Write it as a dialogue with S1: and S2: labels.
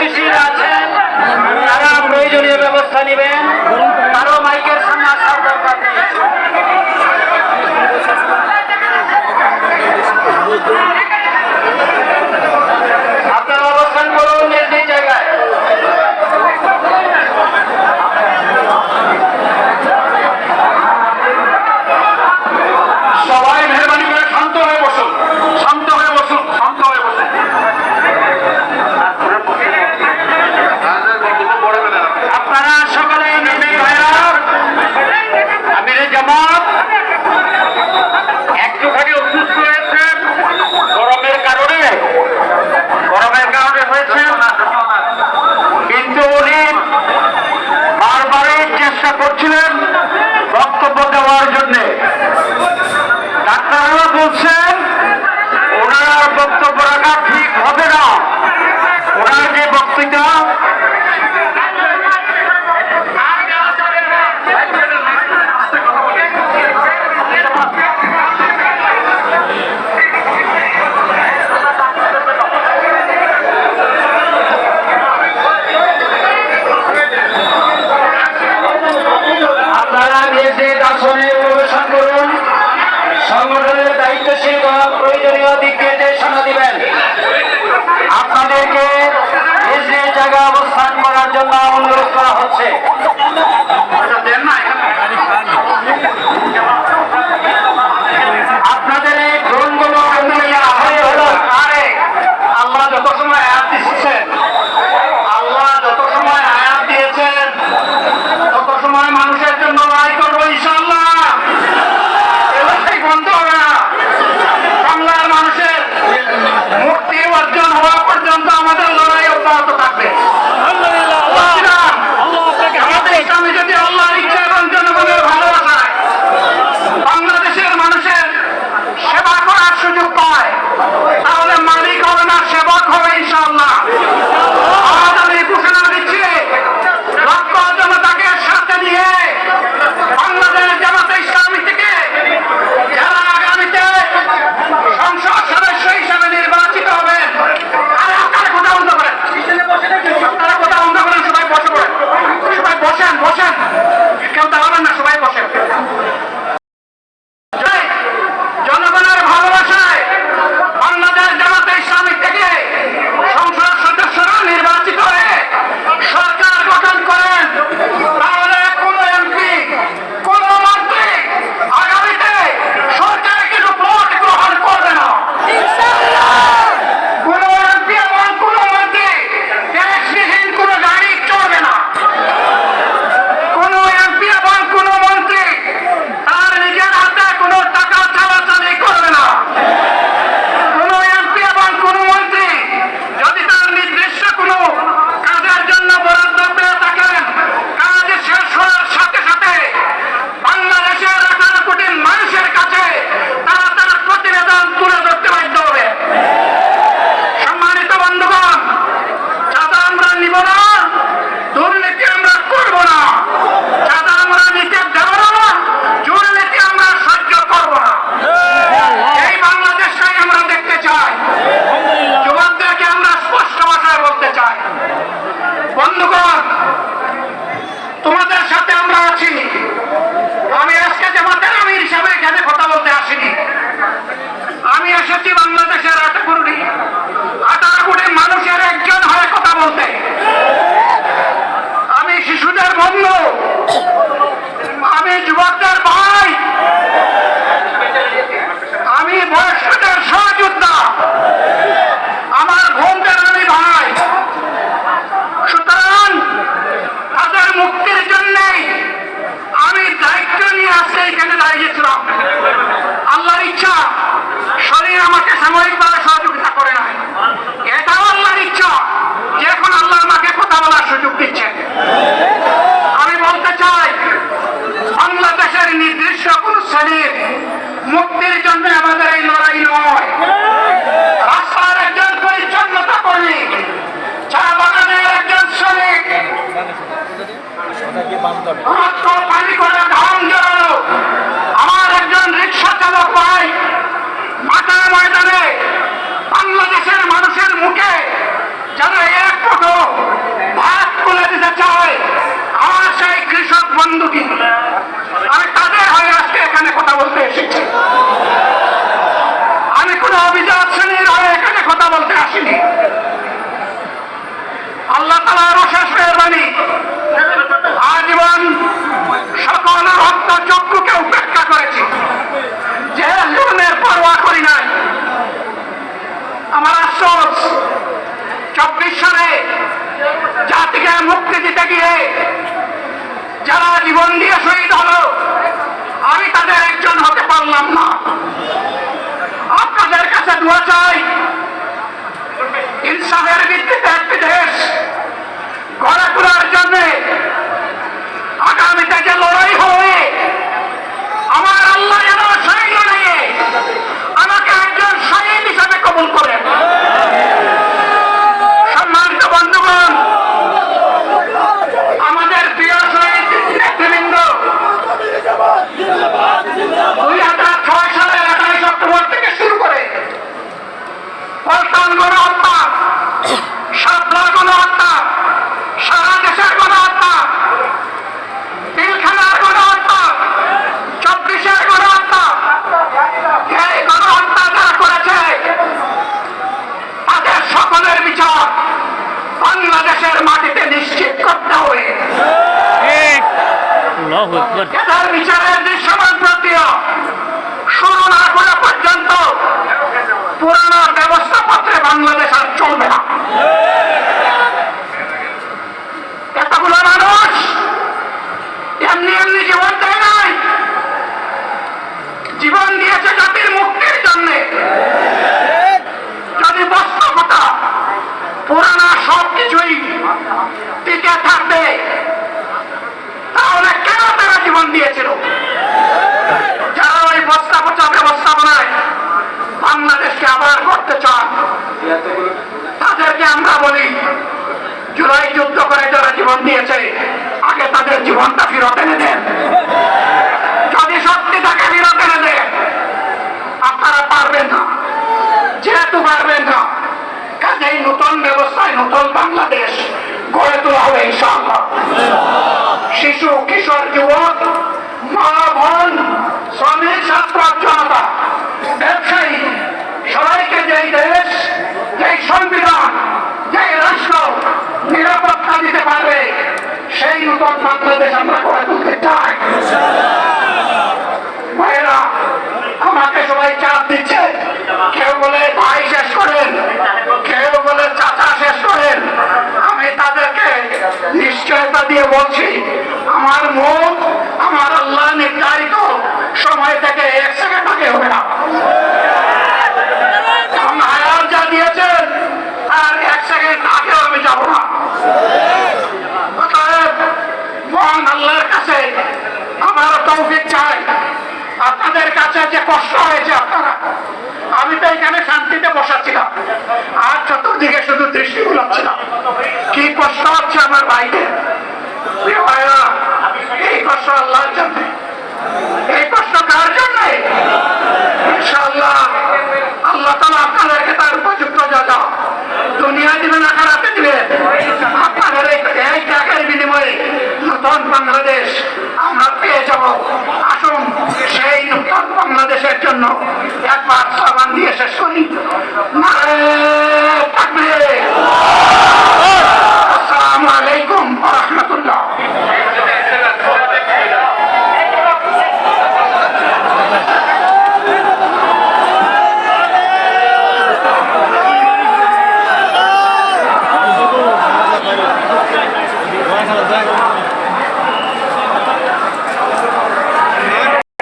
S1: দায়িত্বশীল আছেন তারা প্রয়োজনীয় ব্যবস্থা নেবেন। কারো মাইকের সামনে আসার দরকার নেই। আপনারা অবস্থান করুন নিজ নিজ জায়গায়।
S2: সবাই মেহরবানি করে শান্ত হয়ে বসুন, শান্ত হয়ে বসুন, শান্ত হয়ে বসুন।
S1: আপনারা সকলে আমিরে জামাত একটুখানি অসুস্থ হয়েছেন গরমের কারণে হয়েছে, কিন্তু উনি বারবারই চেষ্টা করছিলেন বক্তব্য দেওয়ার জন্য। ডাক্তাররা বলছেন ওনার বক্তব্য রাখা ঠিক হবে না। ওনার যে বক্তৃতা আসনে প্রবেশন করুন। সংগঠনের দায়িত্বশীল প্রয়োজনীয় দিক নির্দেশনা দিবেন। আপনাদেরকে নিজ নিজ জায়গায় অবস্থান করার জন্য অনুরোধ করা হচ্ছে। আপনাদের এই ড্রোনগুলো আল্লাহ যত সময় আয়াত দিচ্ছেন, আল্লাহ যত সময় আয়াত দিয়েছেন তত সময় মানুষের জন্য লড়াই করবো ইনশাআল্লাহ। এলাকায় বন্ধ হবে না। বাংলার মানুষের মুক্তি অর্জন হওয়া পর্যন্ত আমাদের লড়াই অব্যাহত থাকবে। আমাদের ইসলামে যদি আল্লাহর ইচ্ছা এবং জনগণের ভালোবাসায় বাংলাদেশের মানুষের সেবা করার সুযোগ পায়, তাহলে মালিক হবে না, সেবক হবে ইনশাআল্লাহ। আজ আমি ঘোষণা দিচ্ছি, লক্ষ জনতাকে সাথে নিয়ে বাংলাদেশ জামাতে ইসলামী থেকে যারা আগামীতে সংসদ সদস্য হিসাবে নির্বাচিত হবেন, আর আপনারা কথা বন্ধ করেন, আপনারা কথা বন্ধ করেন, সবাই বসে পড়েন, সবাই বসেন, বসেন, কেউ দাঁড়াবেন না, সবাই বসেন। জনগণের ভালোবাসায় বাংলাদেশ জামাতে ইসলামী থেকে সংসদ সদস্যরা নির্বাচিত হয়ে সরকার গঠন করেন, তাহলে কোন এমপি, কোন মন্ত্রী আগামীতে সরকারের কিছু ভোট গ্রহণ করবে না। কোন এমপি এবং কোন মন্ত্রী ট্যাক্সবিহীন কোন গাড়ি চলবে না। কোন এমপি এবং কোন মন্ত্রী তার নিজের হাতে কোন টাকা চালাচালি করবে না। কোন এমপি এবং কোন মন্ত্রী যদি তার নির্দিষ্ট কোন কাজের জন্য বরাদ্দ পেয়ে থাকেন, কাজ শেষ হওয়ার সাথে সাথে বাংলাদেশের 18 কোটি মানুষের কাছে তারা তার প্রতিবেদন তুলে ধরতে বাধ্য হবে। সম্মানিত বন্ধুগণ, চাঁদা আমরা নিব না, দুর্নীতি আমরা করব না, চাঁদা আমরা নিতে দেব না, দুর্নীতি আমরা সহ্য করব না। এই বাংলাদেশটাই আমরা দেখতে চাই। যুবকদেরকে আমরা স্পষ্ট ভাষায় বলতে চাই, বন্ধুগণ, তোমাদের সাথে আমরা আছি। আমি আজকে জামাতের আমির হিসাবে এখানে কথা বলতে আসিনি। আমি এসেছি বাংলাদেশের 18 কোটি মানুষের একজন হয়ে কথা বলতে। আমি শিশুদের বন্ধু, আমি যুবকদের ভাই, আমি বয়স্কদের সহযোদ্ধা, আমার বোনদের আমি ভাই। সুতরাং তাদের মুক্তির জন্যই আমি দায়িত্ব নিয়ে আজকে এখানে দাঁড়িয়েছিলাম। আল্লাহর ইচ্ছা শরীর আমাকে সাময়িকভাবে সহযোগিতা করে নাই, এটাও আল্লাহর ইচ্ছা যে এখন আল্লাহ আমাকে কথা বলার সুযোগ দিচ্ছেন। আমি বলতে চাই, বাংলাদেশের নির্দিষ্ট কোন শ্রেণীর মুক্তির জন্য আমাদের এই লড়াই নয়। রাস্তার একজন পরিচ্ছন্নতা কর্মী, চা বাগানের একজন শ্রমিক, পানি করে ধান জড়ানো আমার একজন রিক্সা চালক ভাই মাঠে ময়দানে বাংলাদেশের মানুষের মুখে যেন এক মুঠো দুটি, আমি তাদের হয়ে আজকে এখানে কথা বলতে এসেছি। আমি কোনো অভিজাত শ্রেণীর হয়ে এখানে কথা বলতে আসিনি। আল্লাহ তাআলার অশেষ মেহেরবানি, আজীবন সকল রক্ত চক্ষুকে উপেক্ষা করেছি, যে জীবনের পরোয়া করি নাই। আমার আফসোস, 24 সালে জাতিকে মুক্তি দিতে গিয়ে যারা জীবন দিয়ে শহীদ হলো, আমি তাদের একজন হতে পারলাম না। আপনাদের কাছে দোয়া চাই, ইনসাফের ভিত্তিতে একটি দেশ গড়ে তোলার জন্য আগামীতে যে লড়াই হবে, আমার আল্লাহ যেন সেই লড়াইয়ে আমাকে একজন শহীদ হিসাবে কবুল করেন। সম্মানিত বন্ধুগণ, আমাদের প্রিয় শহীদ নেতৃবৃন্দ 2006 সালের 28 অক্টোবর থেকে শুরু করে পল্টন গণহত্যা, শাপলা গণহত্যা, সারা দেশের গণহত্যা, পিলখানার গণহত্যা, 24-এর গণহত্যা, এই গণহত্যা যারা করেছে তাদের সকলের বিচার বাংলাদেশের মাটিতে নিশ্চিত করতে হবে। এদের বিচারের দৃশ্যমান প্রক্রিয়া শুরু না করা পর্যন্ত পুরানো ব্যবস্থাপত্রে বাংলাদেশ আর চলবে না। এতগুলো মানুষ এমনি এমনি জীবন দেয় নাই, জীবন দিয়েছে জাতির মুক্তির জন্যে। যদি বাস্তবতা পুরানা সবকিছুই টিকে থাকবে, তাহলে কেন তারা জীবন দিয়েছিল? যারা ওই ব্যবস্থাপনায় বাংলাদেশকে আবার করতে চান, তাদেরকে আমরা বলি, জুলাই যুদ্ধ করে যারা জীবন দিয়েছে, আগে তাদের জীবনটা ফেরত এনে দেন। যদি সত্যি তাকে ফেরত এনে দেন, আপনারা পারবেন না। যেহেতু পারবেন না, কাজেই নতুন ব্যবস্থায় নতুন বাংলাদেশ গড়ে তোলা হবে ইনশাআল্লাহ। শিশু, কিশোর, যুবক, মা, বোন, শ্রমিক, ছাত্র, জনতা, ব্যবসায়ী, সবাইকে যেই দেশ, যেই সংবিধান, যেই রাষ্ট্র নিরাপত্তা দিতে পারবে, সেই নতুন বাংলাদেশ আমরা গড়ে তুলতে চাই। ভাইয়েরা, আমাকে সবাই চাপ দিচ্ছে, কেউ বলে ভাই শেষ করেন, কেউ বলে চাচা শেষ করেন। আমি তাদেরকে নিশ্চয়তা দিয়ে বলছি, আমার মুখ আমার আল্লাহ নির্ধারিত সময় থেকে 1 সেকেন্ড আগে হবে না। হায়াত যা দিয়েছেন তার 1 সেকেন্ড আগেও আমি যাব না। অতএব মহান আল্লাহর কাছে আমার তৌফিক চাই। আপনাদের কাছে যে কষ্ট হয়েছে, আপনারা, আমি তো এখানে শান্তিতে বসাচ্ছিলাম, আর চতুর্দিকে শুধু দৃষ্টি বুলাচ্ছিলাম। কি কষ্ট হচ্ছে আমার ভাইদের। এই কষ্ট আল্লাহর জন্য, এই কষ্ট কার জন্য? ইনশাআল্লাহ আল্লাহ তাআলা আপনাদেরকে তার উপযুক্ত জাযা দুনিয়ায় দিবেন, আখিরাতে দিবেন। আপনাদের এই ত্যাগের বিনিময়ে নতুন বাংলাদেশ আমরা পেয়ে যাব। আসুন সেই নতুন বাংলাদেশের জন্য একবার স্লোগান দিয়ে শেষ করি। নারে তাকবীর।